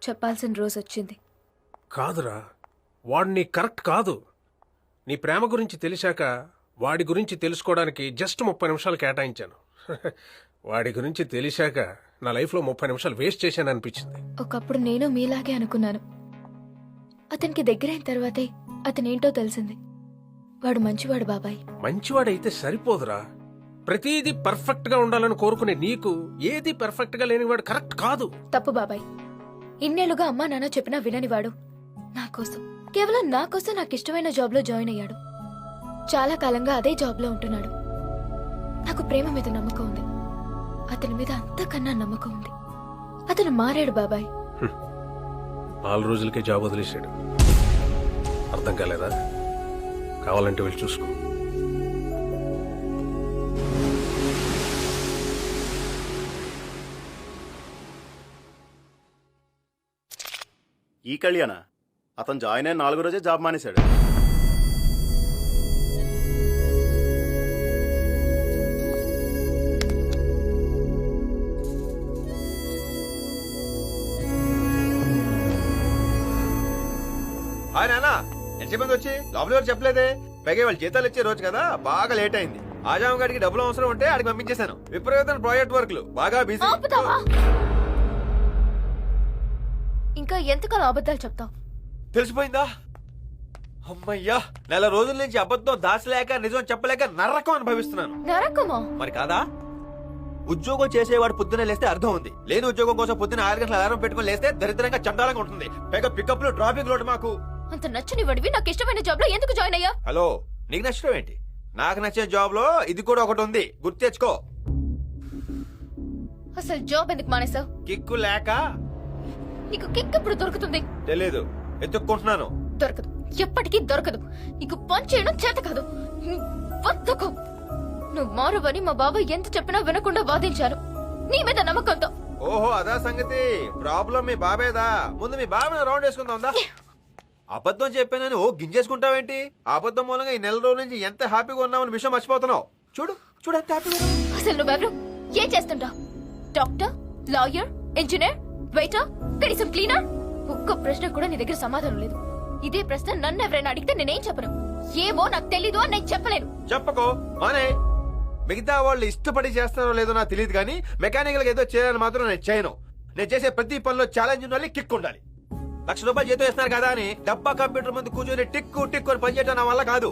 చెప్పాల్సిన రోజు వచ్చింది. కాదురా, వాడు నీ కరెక్ట్ కాదు. నీ ప్రేమ గురించి తెలిసాక వాడి గురించి తెలుసుకోవడానికి జస్ట్ 30 నిమిషాలు కేటాయించాను. వాడి గురించి తెలిసాక నా లైఫ్లో 30 నిమిషాలు వేస్ట్ చేశాను అనిపించింది. ఒకప్పుడు నేను మీలాగే అనుకున్నాను. అతనికి దగ్గరైన తర్వాతే అతనేంటో తెలిసింది. వాడు మంచివాడు బాబాయ్. మంచివాడైతే సరిపోదురా. ప్రతిదీ పర్ఫెక్ట్ గా ఉండాలని కోరుకునే నీకు ఏది పర్ఫెక్ట్ గా లేనివాడు కరెక్ట్ కాదు. తప్పు బాబాయ్. ఇన్నేళ్లుగా అమ్మా నాన్న చెప్పినా విననివాడు నా కోసం, కేవలం నా కోసం నాకు ఇష్టమైన జాబ్ లో జాయిన్ అయ్యాడు. చాలా కాలంగా అదే జాబ్ లో ఉంటున్నాడు. నాకు ప్రేమ మీద నమ్మకం ఉంది, అతని మీద అంతకన్నా నమ్మకం ఉంది. అతను మారాడు బాబాయ్. 4 రోజులకే జాబ్ వదిలేశాడు. అర్థం కాలేదా? కావాలంటే వెళ్ళి చూసుకో. ఈ కళ్యాణ అతను జాయిన్ అయిన 4 రోజే జాబ్ మానేశాడు. హాయ్ నాన్న, ఎంతసేపు వచ్చి లోపల ఎవరు చెప్పలేదే? పైగా వాళ్ళు జీతాలు ఇచ్చే రోజు కదా, బాగా లేట్ అయింది. ఆజాం గడికి డబ్బులు అవసరం ఉంటే అడిగి పంపించేశాను. విపరీతమైన ప్రాజెక్ట్ వర్క్లు, బాగా బిజీ. ఇంకా ఎంతకాలం అబద్ధాలు చెప్తావు? తెలిసిపోయిందా? అమ్మయ్యా, నెల రోజుల నుంచి అబద్ధం దాచలేక నిజం చెప్పలేక నరకం అనుభవిస్తున్నాను. నరకమా? మరి కాదా? ఉద్యోగం చేసేవాడు పొద్దునే లేస్తే అర్థం ఉంది. లేని ఉద్యోగం కోసం పొద్దున 6 గంటల అలారం పెట్టుకుని లేస్తే దరిద్రంగా చండాలంగా ఉంటుంది. పైగా పికప్ లో డ్రాపింగ్ లోటు మాకు. అంత నచ్చని వాడివి నాకు ఇష్టమైన జాబ్ లో ఎందుకు జాయిన్ అయ్యా? హలో, నీకు నచ్చడం ఏంటి? నాకు నచ్చిన జాబ్ లో ఇది కూడా ఒకటి ఉంది, గుర్తు తెచ్చుకో. అసలు జాబ్ ఎందుకు మానేసావు? కిక్కు లేక. నీకు కిక్ ఎప్పుడు దొరుకుతుంది? తెలీదు, ఎత్తుక్కుంటున్నాను. దొరకదు, ఎప్పటికీ దొరకదు. నీకు పని చేయడం చేత కాదు. బద్ధకం. నువ్వు మారువని మా బాబాయ్ ఎంత చెప్పినా వినకుండా వాదించాను నీ మీద నమ్మకంతో. ఓహో, అదా సంగతి. ప్రాబ్లం మీ బాబేదా? ముందు మీ బాబే రౌండ్ వేసుకుందాందా? అబద్ధం చెప్పానని ఓ గింజేసుకుంటావేంటి? అబద్ధం మూలంగా ఈ నెల రోజుల నుంచి ఎంత హ్యాపీగా ఉన్నామని విషయం మర్చిపోతున్నావు. చూడు చూడు ఎంత హ్యాపీగా ఉన్నావు. అసలు నువ్వెవరు? ఏం చేస్తుంటావు? డాక్టర్, లాయర్, ఇంజనీర్, వెయిటర్, కనీసం క్లీనర్? ఒక్క ప్రశ్న కూడా నీ దగ్గర సమాధానం లేదు. ఇదే ప్రశ్న నన్ను ఎవరైనా అడిగితే నేనేం చెప్పను. ఏమో నాకు తెలీదు అని నేను చెప్పలేను. చెప్పకో మానే. మిగతా వాళ్ళు ఇష్టపడి చేస్తారో లేదో నాకు తెలియదు కానీ మెకానికల్ గా ఏదో చేయాలని మాత్రం నేను చేయను. నేను చేసే ప్రతి పనిలో ఛాలెంజ్ ఉండాలి, కిక్ ఉండాలి. ₹1,00,000 జీతం ఇస్తున్నారు కదా అని డబ్బా కంప్యూటర్ ముందు కూర్చొని టిక్కు టిక్కు అని పనిచేయడం నా వల్ల కాదు.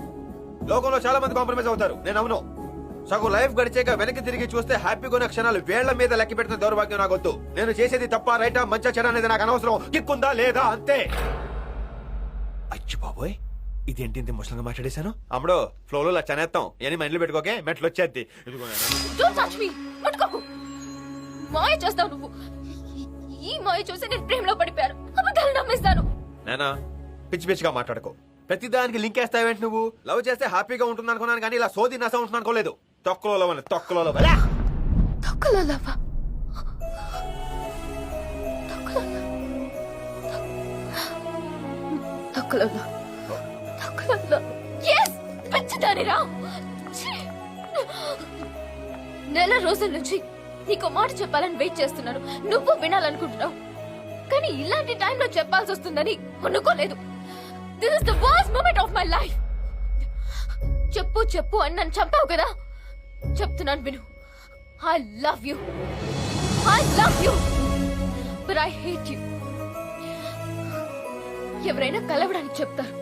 లోకంలో చాలా మంది కాంప్రమైజ్ అవుతారు, నేను అవును. సగం లైఫ్ గడిచాక వెనక్కి తిరిగి చూస్తే హ్యాపీగా ఉన్న క్షణాలు వేళ్ల మీద లెక్క పెట్టిన దౌర్భాగ్యం నాకు వద్దు. నేను చేసేది తప్ప రైటా మంచి చెడ అనేది నాకు అనవసరం. కిక్ ఉందా లేదా అంతే. అచ్చి బాబోయ్, ఇదేంటి ఇంత ముసలంగా మాట్లాడేశాను? అమ్మడో ఫ్లోలో లచ్చనేస్తాం అని మైండ్లో పెట్టుకోకే, మెట్లు వచ్చేద్ది. మాయ చేస్తావు నువ్వు. ఈ మాయ చూసి నేను ప్రేమలో పడిపోయాను. అబద్ధాలు నమ్మేస్తాను. నేనా పిచ్చి పిచ్చిగా మాట్లాడుకో. ప్రతి దానికి లింక్ వేస్తావేంటి నువ్వు? లవ్ చేస్తే హ్యాపీగా ఉంటుంది అనుకున్నాను కానీ ఇలా సోది నసం ఉంటుంది అనుకోలేదు. తొక్కలో తొక్కలో నెల రోజుల నుంచి నీకు మాట చెప్పాలని వెయిట్ చేస్తున్నాను. నువ్వు వినాలనుకుంటున్నావు కానీ ఇలాంటి టైంలో చెప్పాల్సి వస్తుందని అనుకోలేదు. This is the worst moment of my life. చెప్పు చెప్పు అని నన్ను చంపావు కదా, చెప్తున్నాను విను. I love you, I love you, but I hate you. ఎవరైనా కలవడానికి చెప్తారు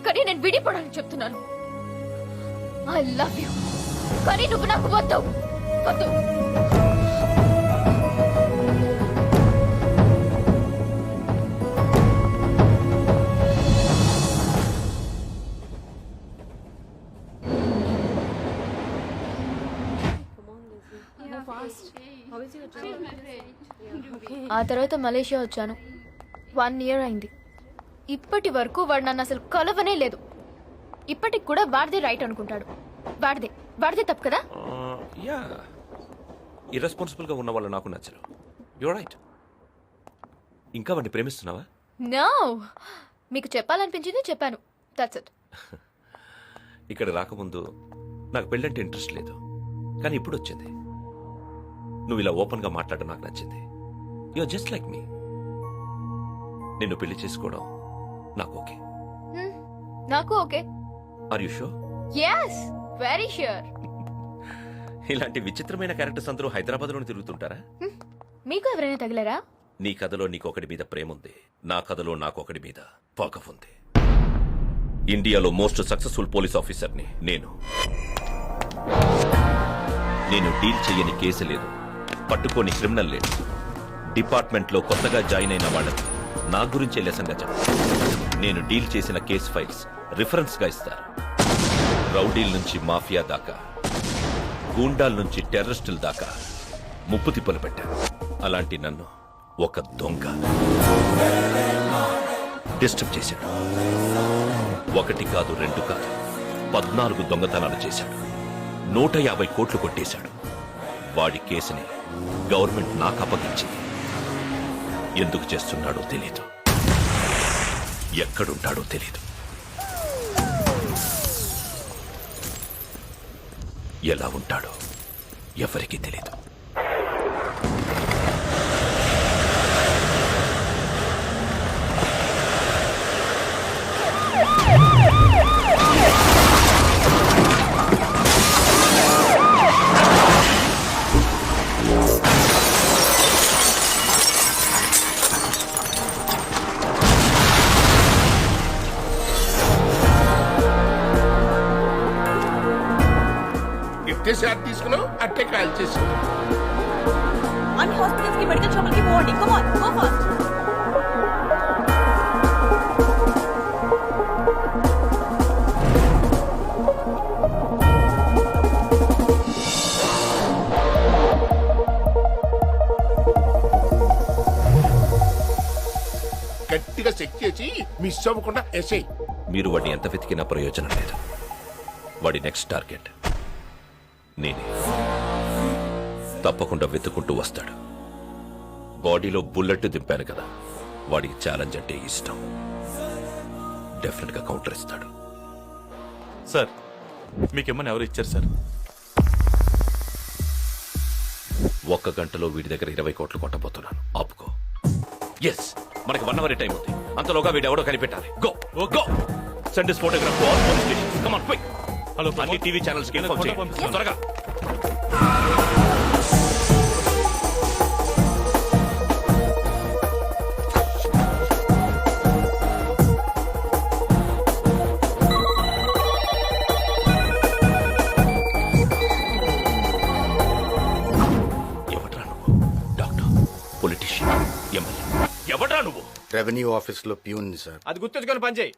కానీ నేను విడిపోవడానికి చెప్తున్నాను. ఐ లవ్ యూ కానీ నువ్వు నాకు వద్దు వద్దు. ఆ తర్వాత మలేషియా వచ్చాను. 1 year అయింది. ఇప్పటి వరకు వాడు నన్ను అసలు కలవనే లేదు. ఇప్పటికి కూడా వాడిదే రైట్ అనుకుంటాడు. వాడిదే తప్పు కదా? యా, ఇర్రెస్పాన్సిబుల్ గా ఉన్న వాళ్ళు నాకు నచ్చరు. You are right. ఇంకా వాడిని ప్రేమిస్తున్నావా? నో, మీకు చెప్పాలనిపించింది చెప్పాను. That's it. ఇక్కడ రాకముందు నాకు పెళ్ళంటే ఇంట్రెస్ట్ లేదు, కానీ ఇప్పుడు వచ్చింది. నువ్వు ఇలా ఓపెన్ గా మాట్లాడడం నాకు నచ్చింది. You are just like me. నిన్ను పెళ్లి చేసుకోవడం నాకు ఓకే. హ్మ్, నాకు okay. Are you sure? Yes, very sure. ఇలాంటి విచిత్రమైన క్యారెక్టర్స్ అందరూ హైదరాబాద్లోనే తిరుగుతుంటారా? మీకు ఎవరైనా తగిలారా? నీ కథలో నీకొకటి మీద ప్రేమ ఉంది, నా కథలో నాకొకటి మీద పగ ఉంది. ఇండియాలో మోస్ట్ సక్సెస్ఫుల్ పోలీస్ ఆఫీసర్ని నేను. నేను డీల్ చెయ్యని కేసు లేదు, పట్టుకోని క్రిమినల్ లేదు. డిపార్ట్మెంట్లో కొత్తగా జాయిన్ అయిన వాళ్ళకి నా గురించే లెసన్గా చెప్తాను. నేను డీల్ చేసిన కేసు ఫైల్స్ రిఫరెన్స్గా ఇస్తారు. రౌడీల నుంచి మాఫియా దాకా, గూండాల నుంచి టెర్రరిస్టుల దాకా ముప్పు తిప్పలు పెట్టాను. అలాంటి నన్ను ఒక దొంగ డిస్టర్బ్ చేశాడు. 1 కాదు 2 కాదు 14 దొంగతనాలు చేశాడు. 150 కోట్లు కొట్టేశాడు. వాడి కేసుని గవర్నమెంట్ నాకు అప్పగించింది. ఎందుకు చేస్తున్నాడో తెలీదు, ఎక్కడుంటాడో తెలీదు, ఎలా ఉంటాడో ఎవరికీ తెలీదు. ఇట్టే షాట్ తీసుకున్నావు, అట్టే కాల్ చేసుకున్నావు. అన్ని హాస్పిటల్స్ కి మెడికల్ షాపులకి పోండి. Come on, go fast. గట్టిగా చెక్ చేసి మిస్ అవ్వకుండా ఎస్ఐ. మీరు వాడిని ఎంత వెతికినా ప్రయోజనం లేదు. వాడి నెక్స్ట్ టార్గెట్ నేనే. తప్పకుండా వెతుకుంటూ వస్తాడు. బాడీలో బుల్లెట్ దింపాను కదా, వాడికి ఛాలెంజ్ అంటే ఇష్టం. డెఫినెట్ గా కౌంటర్ ఇస్తాడు. సార్ మీకేమన్నా ఎవరు ఇచ్చారు సార్? 1 గంటలో వీడి దగ్గర 20 కోట్లు కొట్టబోతున్నాను. ఆపుకో. ఎస్, మనకి 1 అవర్ టైం ఉంది. అంతలోగా వీడు ఎవడో కనిపెట్టాలి. Go go send this photograph to all police stations. Come on quick. Hello, అన్ని టీవీ ఛానల్స్ కి ఇన్ఫార్మ్ చేయండి త్వరగా. ఎవడ్రా నువ్వు? Doctor, politician, MLA? ఎవడ్రా నువ్వు? రెవెన్యూ ఆఫీస్ లో ప్యూన్ సార్. అది గుర్తుంచుకొని పని చేయి.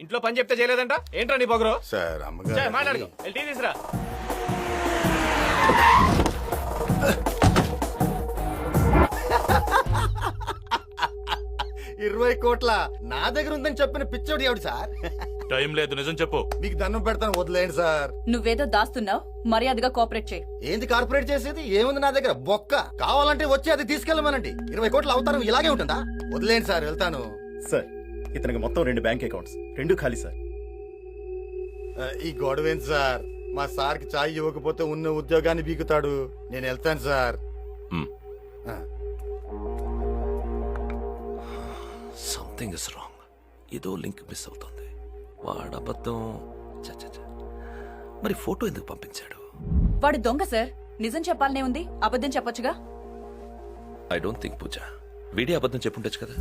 ఇంట్లో పని చెప్తే చేయలేదంట. ఏంట్రా నీ పొగరు? సార్ అమ్మగారు మాట్లాడుకో. టీ తీసురా. 20 కోట్ల నా దగ్గర ఉందని చెప్పిన పిచ్చోడు ఎవడు సార్? టైం లేదు, నిజం చెప్పు. మీకు దండం పెడతాను, వదిలేండి సార్. నువ్వేదో దాస్తున్నావు, మర్యాదగా కోఆపరేట్ చేయి. ఏంది కార్పొరేట్ చేసేది? ఏముంది నా దగ్గర? బొక్క. కావాలంటే వచ్చి అది తీసుకెళ్ళమనండి. 20 కోట్ల అవతారం ఇలాగే ఉంటుందా? వదిలేండి సార్, వెళ్తాను. సార్ ఇతనికి మొత్తం 2 బ్యాంక్ అకౌంట్స్, 2 ఖాళీ సార్. ఈ గొడవేంటి సార్? మా సార్కి చాయ్ ఇవ్వకపోతే ఉన్న ఉద్యోగాన్ని బీకుతాడు. నేను వెళ్తాను సార్. Something is wrong. ఏదో లింక్ మిస్ అవుతుంది. వాడు అబద్ధం. ఛ, ఛ, ఛ. మరి ఫోటో ఎందుకు పంపించాడు? వాడు దొంగ సార్. నిజం చెప్పాలనే ఉంది, అబద్ధం చెప్పొచ్చుగా. ఐ డోంట్ థింక్ పూజ వీడే అబద్ధం చెప్పుండొచ్చు కదా.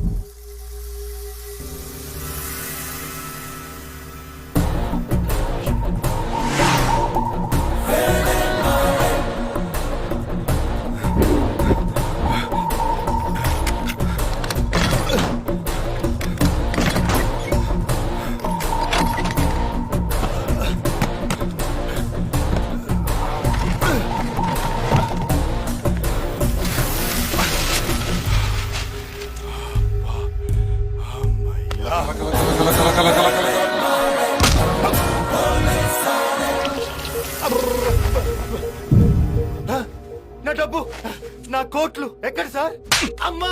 నా డబ్బు, నా కోట్లు ఎక్కడ సార్? అమ్మా,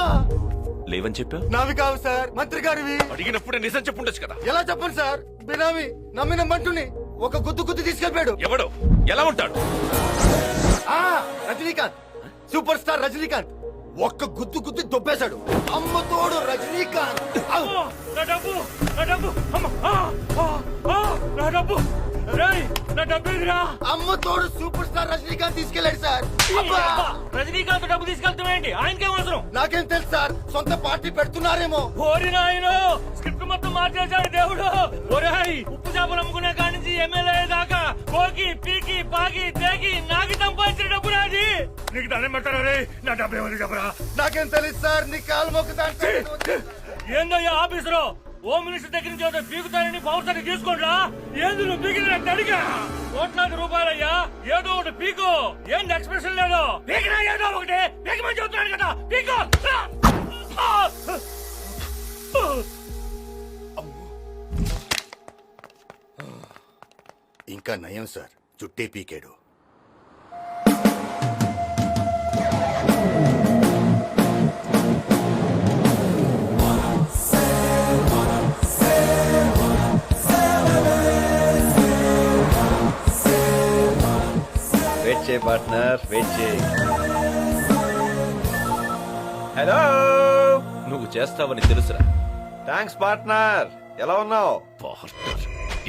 లేవని చెప్పావు. నావి కావు సార్, మంత్రి గారివి. అడిగినప్పుడే నిజం చెప్పుండొచ్చు కదా. ఎలా చెప్పండి సార్? బినామీ నమ్మిన మంటుని ఒక గుద్దు తీసుకెళ్ళిపోయాడు. ఎవడు? ఎలా ఉంటాడు? Rajinikanth, super star Rajinikanth. ఒక్క గుద్దు గుద్దు దొబ్బేశాడు. అమ్మతోడు రజనీకాంత్. నా డబ్బు నా డబ్బు అమ్మ! నా డబ్బు రేయ్, నా డబ్బు ఎదురా అమ్మతోడు సూపర్ స్టార్ రజనీకాంత్ తీసుకెళ్ళాడు సార్. అబ్బా! రజనీకాంత్ డబ్బు తీసుకెళ్తామేంటి? ఆయనకేం అవసరం? నాకేం తెలుసు సార్, సొంత పార్టీ పెడుతున్నారేమో. ఓరి నాయనో, స్క్రిప్ట్ మొత్తం మార్చేశాడు దేవుడు. ఒరేయ్, ఉప్పు చేపలు అమ్ముకునే కాడి నుంచి ఎమ్మెల్యే దాకా పోకి పీకి పాకి తేకి నాకి సంపాదించిన డబ్బు నాది. నీకు దండం పెట్టారా రే? నా డబ్బు ఏమని చెప్పరా? నాకేం తెలుసు సార్, నీ కాలు మొక్కుతాను. ఏందయ్యా ఆఫీసులో హోమ్ మినిస్టర్ దగ్గర నుంచి ఏదో పీకుతారని పవర్ సర్టి తీసుకోండా? ఏంది నువ్వు పీకిన అడిగా? కోట్లాది రూపాయలయ్యా, ఏదో ఒకటి పీకు. ఏంది ఎక్స్ప్రెషన్ లేదు? పీకినా ఏదో ఒకటి పీకమని చెబుతున్నాడు కదా, పీకు. ఇంకా నయం సార్, చుట్టే పీకాడు. వెయిట్ చేయి పార్ట్నర్, వెయిట్ చేయి. హలో, నువ్వు చేస్తావని తెలుసురా. Thanks partner. ఎలా ఉన్నావు? పార్ట్నర్?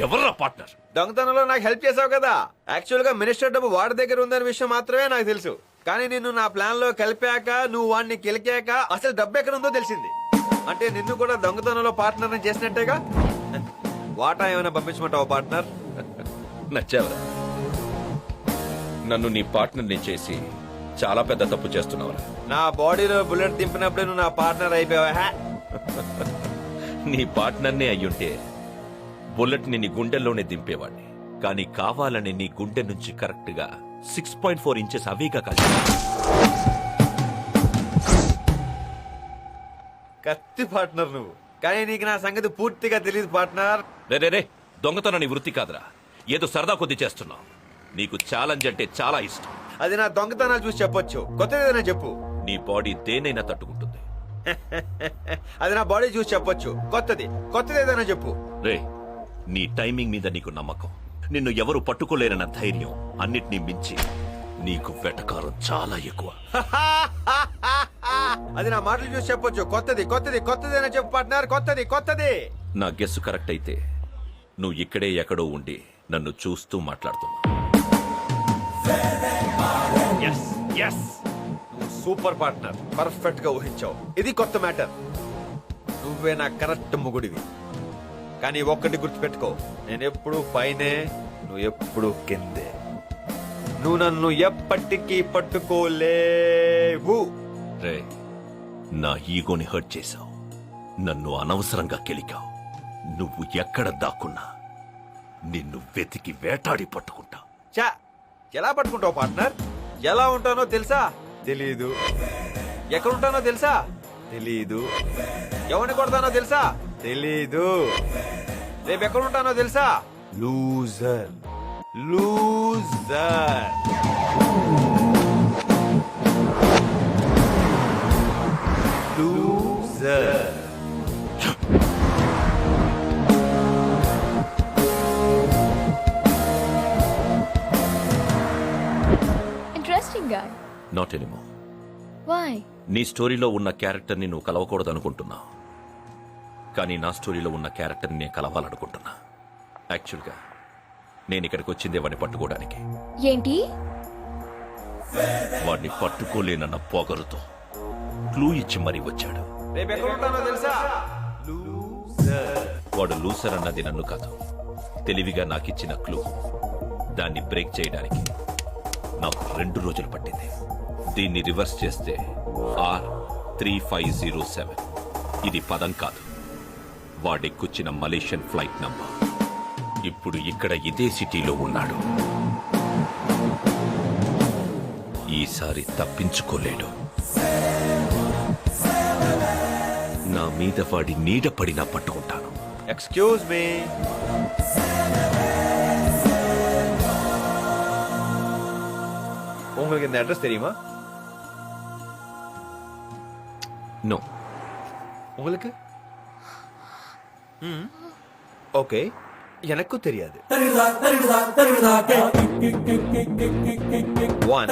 ఎవర్రా పార్ట్నర్? దొంగతనంలో నాకు హెల్ప్ చేసావు కదా. యాక్చువల్ గా మినిస్టర్ డబ్బు వాడి దగ్గర ఉందనే విషయం మాత్రమే నాకు తెలుసు. కానీ నిన్ను నా ప్లాన్ లో కలిపాక, నువ్వు వాడిని కెలికాక అసలు డబ్బు ఎక్కడ ఉందో తెలిసింది. అంటే నిన్ను కూడా దొంగతనంలో పార్ట్నర్ చేసినట్టేగా. వాటా ఏమైనా పంపించమంటావా పార్ట్నర్? నచ్చావరా? నన్ను నీ పార్ట్నర్ని చేసి చాలా పెద్ద తప్పు చేస్తున్నావురా. నా బాడీలో బుల్లెట్ దింపినప్పుడే నువ్వు నా పార్ట్నర్ అయిపోయావా? నీ పార్ట్నర్నే అయ్యుంటే బుల్లెట్ ని నీ గుండెల్లోనే దింపేవాడిని. కానీ కావాలని నీ గుండె నుంచి కరెక్ట్ గా 6.4 ఇంచెస్ అవేగా కాదు. కత్తి పార్ట్నర్ నువ్వు. కానీ నీకు నా సంగతి పూర్తిగా తెలియదు పార్ట్నర్. రే దొంగతనం నీ వృత్తి కాదురా, ఏదో సరదా కొద్ది చేస్తున్నావు. నీకు ఛాలెంజ్ అంటే చాలా ఇష్టం. అది నా దొంగతనాలు చూసి చెప్పొచ్చు. కొత్తదేదైనా చెప్పు. నీ బాడీ దేనైనా తట్టుకుంటుంది. అది నా బాడీ చూసి చెప్పొచ్చు. కొత్తది ఏదైనా చెప్పు. రే, నీ టైమింగ్ మీద నీకు నమ్మకం, నిన్ను ఎవరు పట్టుకోలేరన్న ధైర్యం అన్నిటినీ మించి నీకు వెటకారం చాలా ఎక్కువ. అది నా మాటలు చూసి చెప్పొచ్చు. కొత్తదేనా చెప్పు పార్ట్నర్. కొత్తది. నా గెస్సు కరెక్ట్ అయితే నువ్వు ఇక్కడే ఎక్కడో ఉండి నన్ను చూస్తూ మాట్లాడుతున్నావు. సూపర్ పార్ట్నర్, పర్ఫెక్ట్ గా ఊహించావు. ఇది కొత్త మ్యాటర్. నువ్వే నా కరెక్ట్ మొగుడివి. కానీ ఒక్కటి గుర్తుపెట్టుకో, నేను ఎప్పుడు పైనే, నువ్వు ఎప్పుడు కిందే. నువ్వు నన్ను ఎప్పటికీ పట్టుకోలేవు. రే, నా ఈగోని హర్ట్ చేశావు, నన్ను అనవసరంగా కెలికావు. నువ్వు ఎక్కడ దాక్కున్నా నిన్ను వెతికి వేటాడి పట్టుకుంటా. చా, ఎలా పట్టుకుంటావు పార్ట్నర్? ఎలా ఉంటానో తెలుసా? తెలీదు. ఎక్కడ ఉంటానో తెలుసా? తెలీదు. ఎవరిని కొడతానో తెలుసా? తెలీదు. రేపు ఎక్కడ ఉంటానో తెలుసా? లూజర్. ఇంట్రెస్టింగ్ గా. Not anymore. వై? నీ స్టోరీలో ఉన్న క్యారెక్టర్ని నువ్వు కలవకూడదు అనుకుంటున్నావు, కానీ నా స్టోరీలో ఉన్న క్యారెక్టర్ని నేను కలవాలనుకుంటున్నా. యాక్చువల్గా నేను ఇక్కడికి వచ్చిందే వాడిని పట్టుకోవడానికి. ఏంటి? వాడిని పట్టుకోలేనన్న పొగరుతో క్లూ ఇచ్చి మరీ వచ్చాడు. రేపు ఎక్కడ ఉంటానో తెలుసా? వాడు లూసర్ అన్నది నన్ను కాదు, తెలివిగా నాకిచ్చిన క్లూ. దాన్ని బ్రేక్ చేయడానికి నాకు 2 రోజులు పట్టింది. దీన్ని రివర్స్ చేస్తే R3507. ఇది పదం కాదు, వాడెక్కుచ్చిన మలేషియన్ ఫ్లైట్ నంబర్. ఇప్పుడు ఇక్కడ ఇదే సిటీలో ఉన్నాడు. ఈసారి తప్పించుకోలేడు. నా మీద వాడి నీడ పడినా పట్టుకుంటాను. Excuse me. உங்களுக்கு இந்த அட்ரஸ் தெரியுமா? నో. உங்களுக்கு? ஓகே. ఎనక్కు తెలియదు 1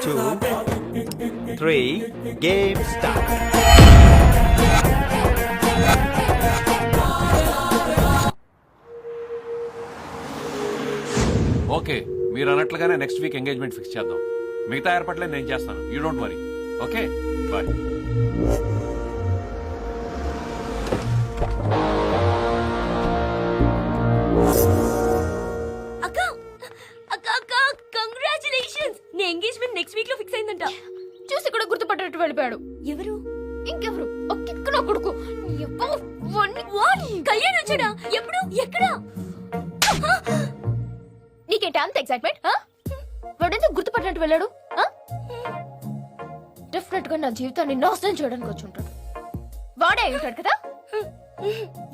2 3 గేమ్ స్టార్ట్. ఓకే, మీరు అన్నట్లుగానే నెక్స్ట్ వీక్ ఎంగేజ్మెంట్ ఫిక్స్ చేద్దాం. మిగతా ఏర్పాట్లే నేను చేస్తాను. You don't worry. Okay, bye. అక్క అక్క అక్క కంగ్రాచులేషన్స్. నీ ఎంగేజ్మెంట్ నెక్స్ట్ వీక్ లో ఫిక్స్ అయిందంట. చూసి కూడా గుర్తుపట్టేట్టు వెళ్ళిపోయాడు. ఎవరు? ఇంకెవరు? ఒక్కిక్కున కొడుకు. వాట్? కళ్యాణ్ వచ్చాడా? ఎప్పుడు? ఎక్కడ? నీకేంటి అంత ఎక్సైట్మెంట్? వాడెందుకు గుర్తుపట్టినట్టు వెళ్ళాడు? డెఫినెట్ గా నా జీవితాన్ని నాశనం చేయడానికి వచ్చి ఉంటాడు. వాడే అయి ఉంటాడు కదా.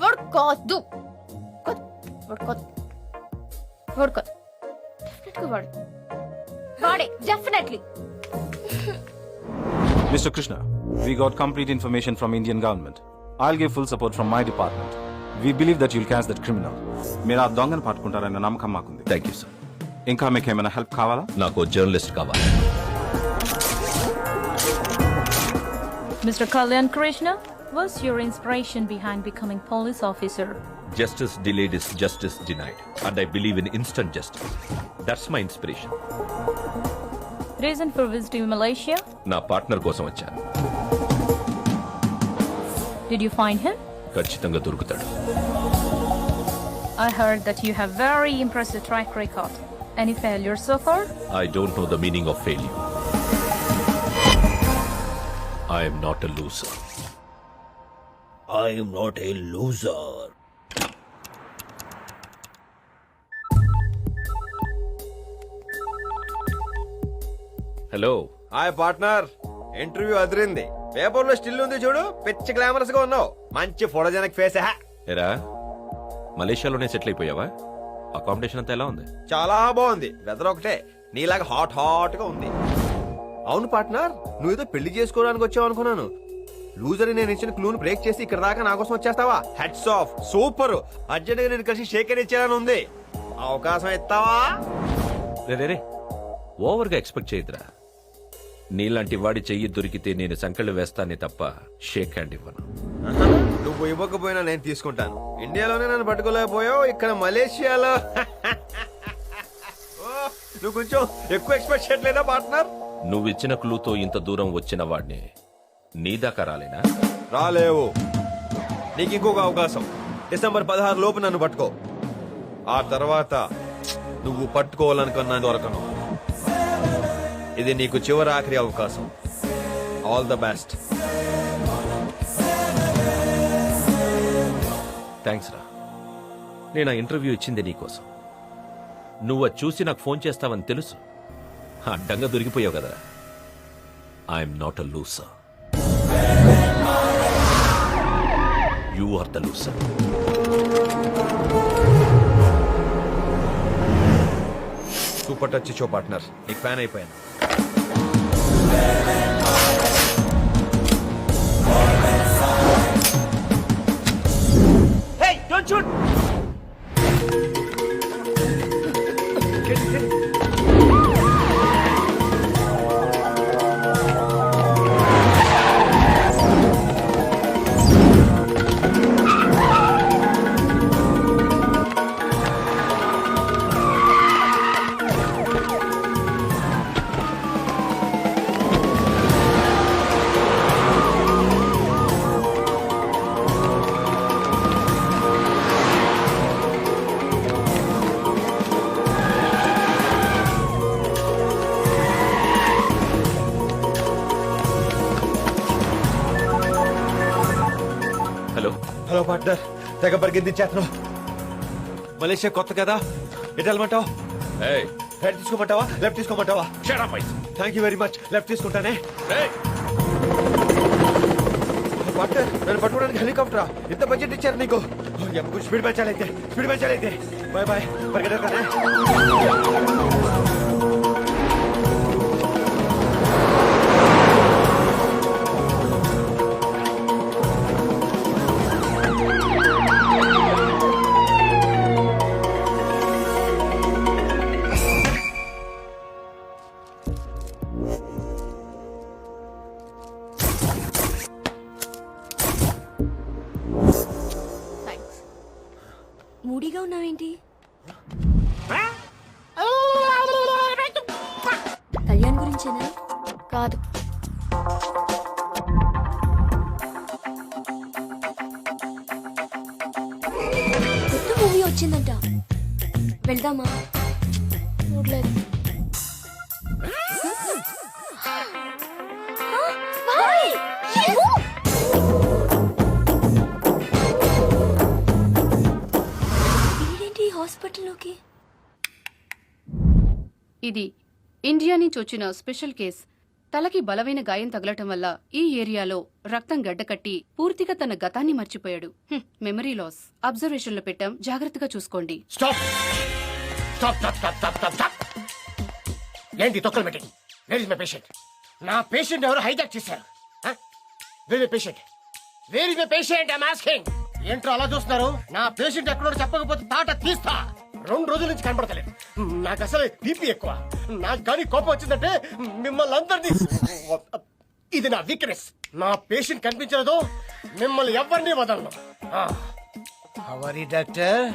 వాడు కాదు. వాడు కాదు. వాడు కాదు. డెఫినెట్ గా వాడే. Definitely. Mr. Krishna, we got complete information from Indian government. I'll give full support from my department. We believe that you'll catch that criminal. మీరు ఆ దొంగను పట్టుకుంటారన్న నమ్మకం మాకుంది. Thank you sir. ఇంకా మీకు ఏమైనా హెల్ప్ కావాలా? నాకు జర్నలిస్ట్ కావాలి. Mr. Kalyan Krishna, what's your inspiration behind becoming police officer? Justice delayed is justice denied. And I believe in instant justice. That's my inspiration. Reason for visiting Malaysia? నా partner కోసం వచ్చాను. Did you find him? ఖచ్చితంగా దొరుకుతాడు. I heard that you have very impressive track record. Any failures so far? I don't know the meaning of failure. I am not a loser. I am not a loser. Hello. Hi partner. Interview Adirindi. Paper లో still ఉంది చూడు. పిచ్చి glamorous గా ఉన్నావు. మంచి photogenic face. ఎరా, మలేషియాలోనే settle అయిపోయావా? Accommodation అంతా ఎలా ఉంది? చాలా బాగుంది. వెదర్ ఒకటే నీలాగా హాట్ హాట్ గా ఉంది. అవును పార్ట్నర్, నువ్వేదో పెళ్లి చేసుకోవడానికి వచ్చావు అనుకున్నాను. లూజర్ నేను ఇచ్చిన క్లూను బ్రేక్ చేసి ఇక్కడ దాకా నా కోసం వచ్చేస్తావా? Heads off. సూపర్. అర్జెంట్ గా నేను కలిసి షేక్ అని ఇచ్చేయాలని ఉంది. అవకాశం ఇస్తావా? రే, ఓవర్గా ఎక్స్పెక్ట్ చేయదురా. నీలాంటి వాడి చెయ్యి దొరికితే నేను సంకళ్ళు వేస్తానే తప్ప షేక్ హ్యాండ్ ఇవ్వను. నువ్వు ఇవ్వకపోయినా నేను తీసుకుంటాను. ఇండియాలోనే నన్ను పట్టుకోలేకపోయావు, ఇక్కడ మలేషియాలో నువ్వు కొంచెం ఎక్కువ ఎక్స్పెక్ట్ చేయట్లేదా పార్ట్నర్? నువ్వు ఇచ్చిన క్లూతో ఇంత దూరం వచ్చిన వాడిని నీ దాకా రాలేనా? రాలేవు. నీకు ఇంకొక అవకాశం. డిసెంబర్ 16 లోపు నన్ను పట్టుకో. ఆ తర్వాత నువ్వు పట్టుకోవాలనుకున్నా దొరకను. ఇది నీకు చివరి ఆఖరి అవకాశం. All the best. థ్యాంక్స్ రా. నేను ఆ ఇంటర్వ్యూ ఇచ్చింది నీకోసం. నువ్వు అది చూసి నాకు ఫోన్ చేస్తావని తెలుసు. అడ్డంగా దొరికిపోయావు కదరా. I'm not a loser. You are the loser. Super touch ఇచ్చో పార్ట్నర్. నీకు ఫ్యాన్ అయిపోయాను. Hey, don't shoot! Hello partner. తెగ పరిగెత్తించేస్తున్నావు. మలేషియా కొత్త కదా, ఎటు వెళ్ళమంటావు? రైట్ తీసుకోమంటావా, లెఫ్ట్ తీసుకోమంటావా? Thank you very much. Left తీసుకుంటానే. పార్ట్నర్, నన్ను పట్టుకోవడానికి హెలికాప్టరా? ఇంత బడ్జెట్ ఇచ్చారు నీకు. స్పీడ్ పెంచాలైతే. Bye bye. పరిగెత్తానే. థ్యాంక్స్. మూడీగా ఉన్నావేంటి? కళ్యాణ్ గురించేనా? కాదు, కొత్త మూవీ వచ్చిందంట, వెళ్దామా? చూడలేదు. వీడేంటి హాస్పిటల్లోకి? ఇది ఇండియా నుంచి వచ్చిన స్పెషల్ కేస్. తలకి బలమైన గాయం తగలటం వల్ల ఈ ఏరియాలో రక్తం గడ్డకట్టి పూర్తిగా తన గతాన్ని మర్చిపోయాడు. Memory loss. అబ్జర్వేషన్ లో పెట్టాం, జాగ్రత్తగా చూసుకోండి. Stop stop stop stop stop stop stop. ఏంటి తొక్కలు meeting? Where is my patient? నా పేషెంట్ ఎవరు హైజాక్ చేశారు? Where my patient? Where is my patient? I am asking. ఏంట్రా అలా చూస్తున్నారు? నా పేషెంట్ ఎక్కడో చెప్పకపోతే తాట తీస్తా. 2 రోజుల నుంచి కనపడతలేదు. నాకు అసలు బీపీ ఎక్కువ. నాకు కానీ కోపం వచ్చిందంటే మిమ్మల్ని అందరినీ, ఇది నా వీక్నెస్. నా పేషెంట్ కనిపించలేదు, మిమ్మల్ని ఎవరిని వదలను. హవరి డాక్టర్.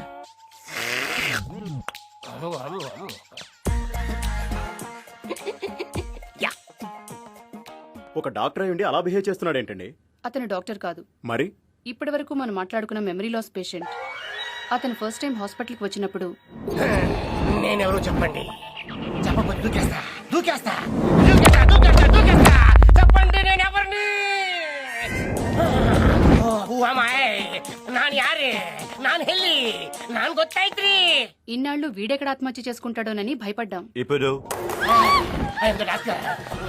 ఒక డాక్టర్ అయ్యుండి అలా బిహేవ్ చేస్తున్నాడు ఏంటండి? అతను డాక్టర్ కాదు. మరి ఇప్పటి వరకు మనం మాట్లాడుకున్న మెమరీ లాస్ పేషెంట్. అతను ఫస్ట్ టైం హాస్పిటల్కి వచ్చినప్పుడు నేనెవరో చెప్పండి. చెప్పకపోతే దూకేస్తా దూకేస్తా దూకేస్తా దూకేస్తా దూకేస్తా. చెప్పండి నేను ఎవరిని? నాన్ యారే, నాన్ హెల్లి, నాన్ గొత్తైత్రి. ఇన్నాళ్ళు వీడెక్కడ ఆత్మహత్య చేసుకుంటాడోనని భయపడ్డాం. ఇప్పుడు డాక్టర్,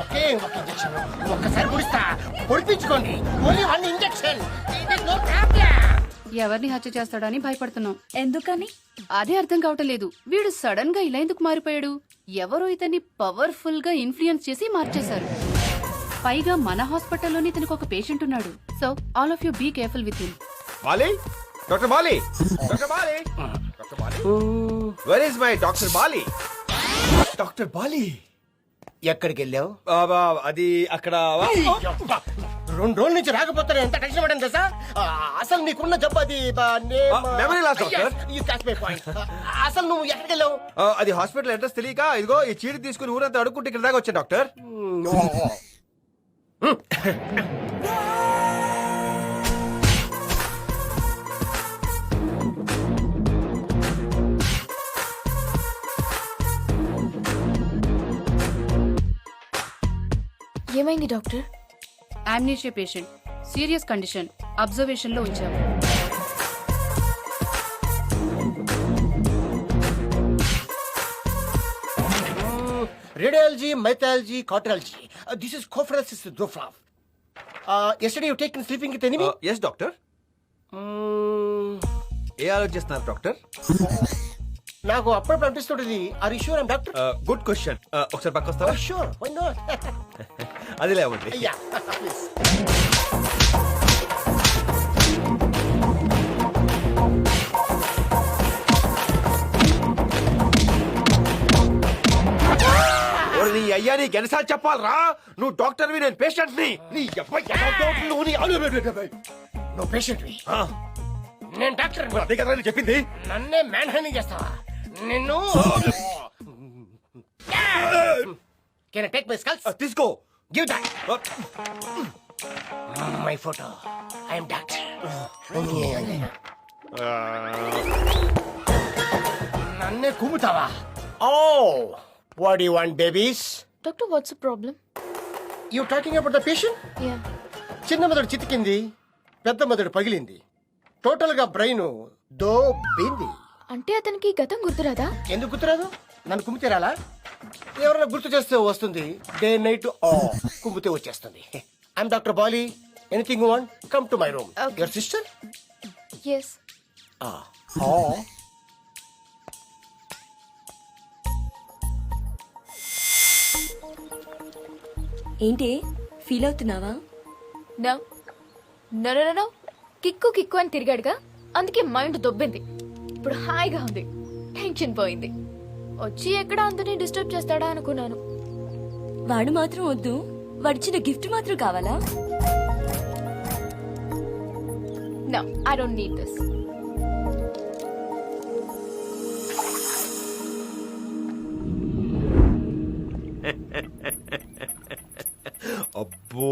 ఒకే ఒక ఇంజక్షన్, ఒక్కసారి పొడిస్తా, పొడిపించుకోండి. Only 1 injection. ఎవరిని హత్య చేస్తాడని భయపడుతున్నాం. ఎందుకని? అదే అర్థం కావటం లేదు. వీడు సడన్ గా ఇలా ఎందుకు మారిపోయాడు? ఎవరో ఇతన్ని పవర్ఫుల్ గా ఇన్ఫ్లుయెన్స్ చేసి మార్చేశారు. పైగా మన హాస్పిటల్లోనే ఇతనికి ఒక పేషెంట్ ఉన్నాడు. So all of you be careful with him. Bali, doctor Bali, doctor Bali, doctor Bali. Where is my doctor Bali? Doctor Bali ఎక్కడికి వెళ్ళావు? అది అక్కడ 2 రోజుల నుంచి రాకపోతే ఎంత టెన్షన్ పడింది తెలుసా? అసలు నీకున్న జబ్బు అది memory loss, doctor. అసలు నువ్వు ఎక్కడికి వెళ్ళావు? అది హాస్పిటల్ అడ్రస్ తెలియక ఇదిగో ఈ చీటి తీసుకుని ఊరంతా అడుక్కుంటే ఇక్కడ దాకా వచ్చాను డాక్టర్. ఏమైంది doctor? Amnesia patient, serious condition. Observation లో ఉంచాము. Radiology, mythology, cardiology. This is Cofrasis Droflav. Yesterday you taken sleeping with enemy? Yes doctor. ఏ ఆలోచిస్తున్నారు డాక్టర్? నాకు అప్పుడప్పుడు అనిపిస్తుంటది. Are you sure I'm doctor? Good question. ఒకసారి పక్క వస్తారా? Sure, why not? అది లేవండి. Yeah please. నీ అయ్యా నీకు ఎన్నిసార్లు చెప్పాలరా? నువ్వు డాక్టర్వి, నేను పేషెంట్ ని. నీ నువ్వు పేషెంట్ వి, నేను డాక్టర్. అదే కదా నేను చెప్పింది. నన్నే మ్యాన్ హ్యాండింగ్ చేస్తావా? నిన్ను can I take my skulls? తీసుకో. Give that. My photo. I am doctor. నన్నే కుమ్ముతావా? Oh, what do you want, babies? Doctor, what's the problem? You talking about the patient? Yeah. చిన్న మెదడు చితికింది, పెద్ద మెదడు పగిలింది, టోటల్ గా బ్రెయిన్ దోబింది. అంటే అతనికి గతం గుర్తురాదా? ఎందుకు గుర్తురాదు? నన్ను కుమ్మితే రాలా? ఎవరైనా గుర్తు చేస్తే వస్తుంది. డే నైట్ కుమ్మితే వచ్చేస్తుంది. I'm doctor Bali. Anything you want, come to my room. Your sister? Yes. ఏంటి ఫీల్ అవుతున్నావా? No no no no. Kick kick అని తిరిగాడుగా, అందుకే మైండ్ దొబ్బింది. ఇప్పుడు హాయిగా ఉంది, టెన్షన్ పోయింది. వచ్చి ఎక్కడ అందరినీ డిస్టర్బ్ చేస్తాడా అనుకున్నాను. వాడు మాత్రం వద్దు, వాడిచ్చిన గిఫ్ట్ మాత్రం కావాలా? No, I don't need this. అబ్బో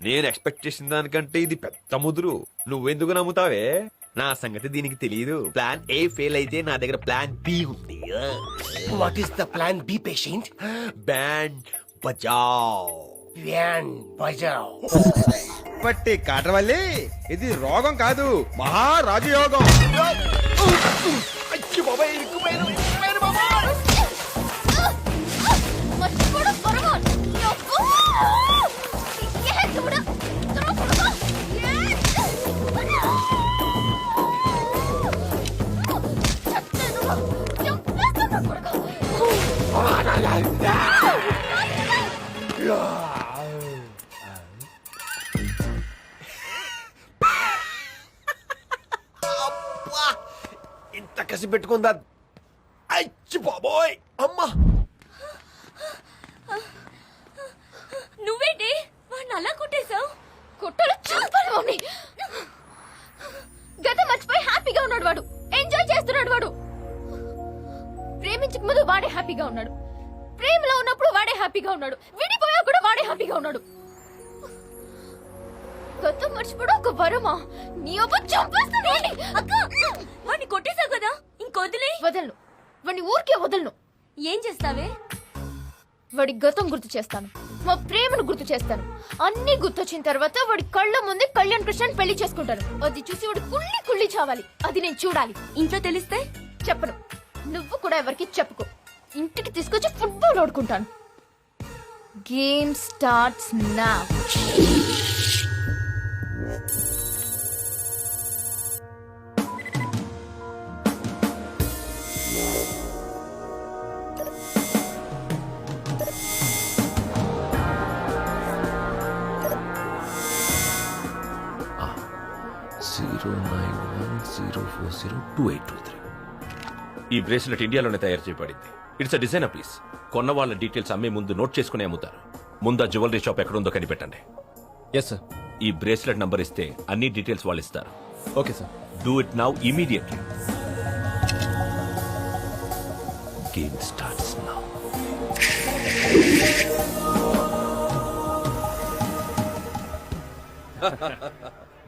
నేను ఎక్స్పెక్ట్ చేసిన దానికంటే ఇది పెద్ద ముదురు. నువ్వెందుకు నమ్ముతావే? నా సంగతి దీనికి తెలియదు. ప్లాన్ ఏ ఫెయిల్ అయితే నా దగ్గర ప్లాన్ బి ఉంది. What is the plan B patient? Band Bajao. Van Bajao. పట్టి కాటవల్లి, ఇది రోగం కాదు, మహారాజయోగం. అచ్చి బాబాయ్, ఇరుక్కుపోయాను, ఇరుక్కుపోయాను బాబాయ్. మర్చిపోడు పొరగోన్. యబ్బో! ఏ చూడు. త్వరగా పొరగో. చెప్తాను. చెప్తాను పొరగో. ఇంత కసి పెట్టుకుందా? అచ్చి బాబోయ్, అమ్మా. నువ్వేంటి వాడిని అలా కొట్టేశావు? కొట్టలు చంపాలి మమ్మీ. గతం మర్చిపోయి హ్యాపీగా ఉన్నాడు వాడు. ఎంజాయ్ చేస్తున్నాడు వాడు. ప్రేమించక ముందు వాడే హ్యాపీగా ఉన్నాడు. ప్రేమలో ఉన్నప్పుడు వాడే హ్యాపీగా ఉన్నాడు. విడిపోయా కూడా వాడే హ్యాపీగా ఉన్నాడు. గతం మర్చిపోవడం ఒక వరమా? నీ అబ్బ చంపేస్తాను. అక్క, వాడిని కొట్టేశావు కదా, ఇంకొదిలే. వదలను, వాడిని ఊరికే వదలను. ఏం చేస్తావే? వాడి గతం గుర్తు చేస్తాను, మా ప్రేమను గుర్తు చేస్తాను. అన్ని గుర్తొచ్చిన తర్వాత వాడి కళ్ళ ముందే కళ్యాణ్ కృష్ణ పెళ్లి చేసుకుంటాను. అది చూసి వాడు కుళ్ళి కుళ్ళి చావాలి. అది నేను చూడాలి. ఇంట్లో తెలిస్తే చెప్పను. నువ్వు కూడా ఎవరికి చెప్పుకో. ఇంటికి తీసుకొచ్చి ఫుట్బాల్ ఆడుకుంటాను. Game starts now. ఈ బ్రేస్లెట్ ఇండియాలోనే తయారు చేయబడింది. It's a designer piece. కొన్న వాళ్ళ డీటెయిల్స్ అమ్మే ముందు నోట్ చేసుకుని అమ్ముతారు. ముందు ఆ జ్యువెలరీ షాప్ ఎక్కడుందో కనిపెట్టండి. Yes sir. ఈ బ్రేస్లెట్ నంబర్ ఇస్తే అన్ని డీటెయిల్స్ వాళ్ళు ఇస్తారు. Okay sir. Do it now immediately. Game starts now.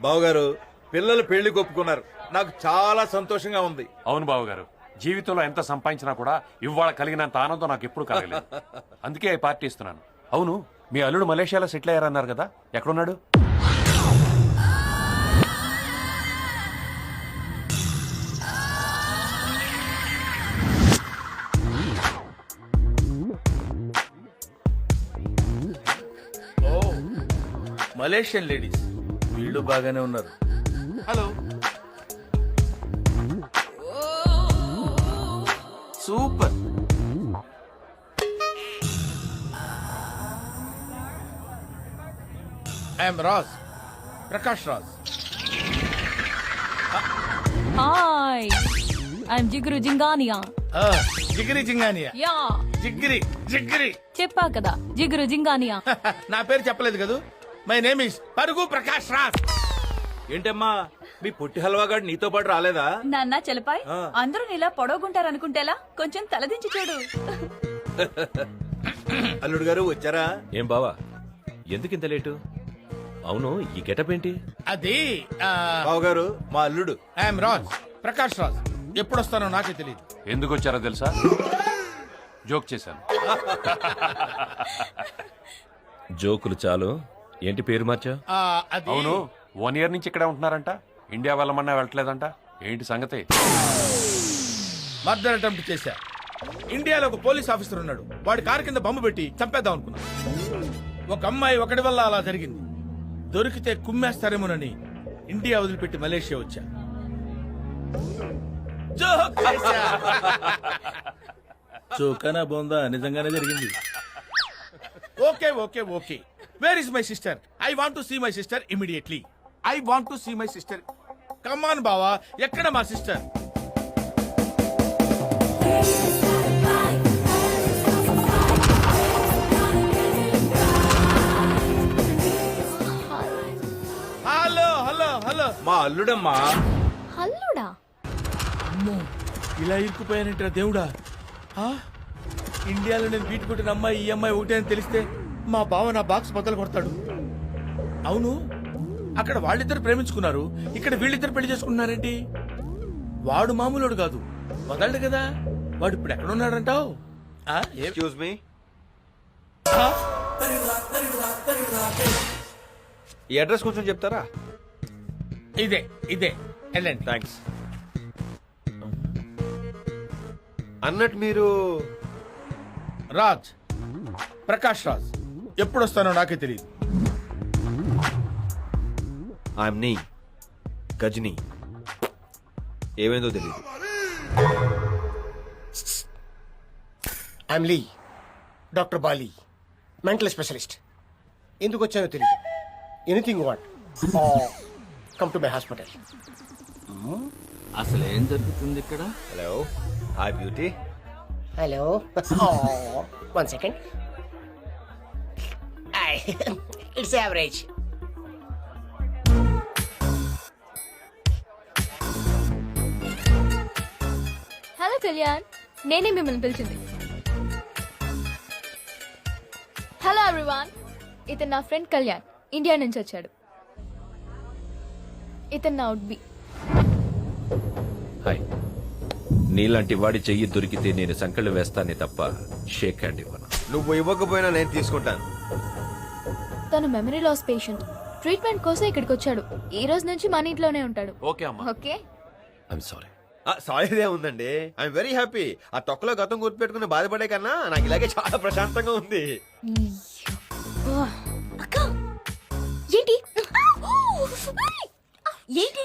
బావగారు, పిల్లలు పెళ్లి ఒప్పుకున్నారు. నాకు చాలా సంతోషంగా ఉంది. అవును బావగారు, జీవితంలో ఎంత సంపాదించినా కూడా ఇవాళ కలిగినంత ఆనందం నాకు ఎప్పుడు కలగలేదు. అందుకే ఈ పార్టీ ఇస్తున్నాను. అవును, మీ అల్లుడు మలేషియాలో సెటిల్ అయ్యారన్నారు కదా, ఎక్కడున్నాడు? మలేషియన్ లేడీస్ వీళ్ళు బాగానే ఉన్నారు. Hello. Super. I'm Raj, Prakash Raj. Hi, I'm Jigru Jingania. Jigiri Jingania. Yeah, జిగిరి జిగిరి. చెప్పా కదా, Jigru Jingania. నా పేరు చెప్పలేదు కదూ. మై నేమ్ ఇస్ పరుగు ప్రకాష్ రాజ్. ఏంటమ్మా, మీ పొట్టి హల్వాగాడు నీతో పాటు రాలేదా? నాన్న చలపాయ్, అందరూ నీలా పొడవుకుంటారు అనుకుంటేలా కొంచెం తలదించి చూడు. అల్లుడు గారు వచ్చారా? ఏం బావా, ఎందుకింత లేటు? అవును, ఈ గెటప్ ఏంటి? అది బావగారు, మా అల్లుడు. ఐఎమ్ రాజ్, ప్రకాష్ రాజ్. ఎప్పుడు వస్తానో నాకే తెలియదు. ఎందుకు వచ్చారో తెలుసా? జోక్ చేశాను. జోకులు చాలు, ఏంటి పేరు మార్చా? అది అవును, 1 year నుంచి ఇక్కడే ఉంటున్నారంట. ఇండియా వెళ్ళమన్నా వెళ్ళట్లేదంట. ఏంటి సంగతి? మర్డర్ అటెంప్ట్ చేశా. ఇండియాలో ఒక పోలీస్ ఆఫీసర్ ఉన్నాడు. వాడి కారు కింద బొమ్మ పెట్టి చంపేద్దాం అనుకున్నా. ఒక అమ్మాయి ఒకటి వల్ల అలా జరిగింది. దొరికితే కుమ్మేస్తారేమోనని ఇండియా వదిలిపెట్టి మలేషియా వచ్చా. చోకనా బోందా నిజంగానే జరిగింది. Okay okay okay. Where is my sister? I want to see my sister immediately. I want to see my sister. Come on బావా, ఎక్కడ మా సిస్టర్? Hello hello hello. మా అల్లుడమ్మా. హల్లుడా? అమ్మో, ఇలా ఇరుక్కుపోయానంటారా దేవుడా. ఇండియాలో నేను బీట్ కొట్టిన అమ్మాయి ఈ అమ్మాయి ఒకటే అని తెలిస్తే మా బావ నా బాక్స్ బద్దలు కొడతాడు. అవును, అక్కడ వాళ్ళిద్దరు ప్రేమించుకున్నారు, ఇక్కడ వీళ్ళిద్దరు పెళ్లి చేసుకున్నారేంటి? వాడు మామూలుడు కాదు, వదలడు కదా. వాడు ఇప్పుడు ఎక్కడున్నాడంటావు? ఎక్స్క్యూజ్ మీ, ఈ అడ్రస్ కొంచెం చెప్తారా? ఇదే ఇదే, వెళ్ళండి. థ్యాంక్స్. అన్నట్టు మీరు రాజ్, ప్రకాష్ రాజ్. ఎప్పుడు వస్తానో నాకే తెలియదు. ఐఎమ్ నీ గజనీ. ఏమైందో తెలియదు. I'm Lee, doctor Bali, mental specialist. ఎందుకు వచ్చానో తెలియదు. Anything what, come to my hospital. అసలు ఏం జరుగుతుంది ఇక్కడ? Hello, hi beauty. Hello, 1 second. It's average. Hello Kalyan, నేనే మిమ్మల్ని పిలిచింది. హలో ఎవ్రీవన్, ఇతను నా ఫ్రెండ్ కళ్యాణ్, ఇండియా నుంచి వచ్చాడు. ఇతను నా ఉడ్బి. హాయ్. నీలాంటి వాడి చెయ్యి దొరికితే నేను సంకళ్ళు వేస్తానే తప్ప షేక్ హ్యాండ్ ఇవ్వను. నువ్వు ఇవ్వకపోయినా నేను తీసుకుంటాను. తను మెమరీ లాస్ పేషెంట్. ట్రీట్మెంట్ కోసం ఇక్కడికి వచ్చాడు. ఈ రోజు నుంచి మన ఇంట్లోనే ఉంటాడు. ఓకే అమ్మా. ఓకే? I'm sorry. సారీదే ఉందండి. I'm very happy. ఆ తొక్కలో గతం గుర్తుపెట్టుకుని బాధపడే కన్నా నాకు ఇలాగే చాలా ప్రశాంతంగా ఉంది. అక్క ఏంటి ఏంటి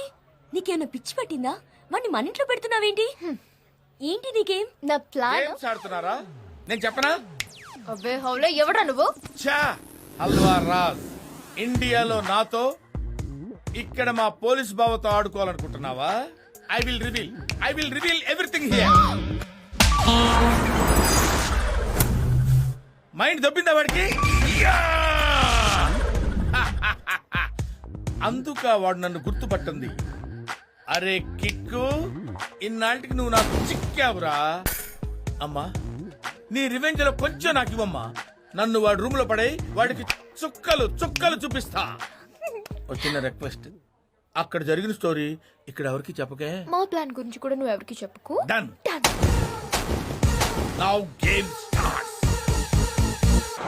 నీకేమైనా పిచ్చి పట్టిందా? వాడిని మన ఇంట్లో పెడుతున్నావేంటి? ఏంటి నీకేం? నా ప్లాన్. గేమ్స్ ఆడుతున్నారా? నేను చెప్పనా? అబ్బే హౌలే, ఎవడా నువ్వు? ఛా, హల్వా రాజ్. ఇండియాలో నాతో, ఇక్కడ మా పోలీస్ బావతో ఆడుకోవాలనుకుంటున్నావా? I will reveal everything here. Mind దొబ్బిందా వాడికి? అందుక వాడు నన్ను గుర్తుపట్టింది. అరే కిక్కు, ఇన్నాళ్ళకి నువ్వు నాకు చిక్కావురా. అమ్మా, నీ రివెంజ్ లో కొంచెం నాకు ఇవ్వమ్మా. నన్ను వాడి రూమ్ లో పడే వాడికి చుక్కలు చుక్కలు చూపిస్తా. వచ్చిన రిక్వెస్ట్, అక్కడ జరిగిన స్టోరీ ఇక్కడ ఎవరికి చెప్పకే. మా ప్లాన్ గురించి కూడా నువ్వు ఎవరికి చెప్పుకో. డన్. Now game start.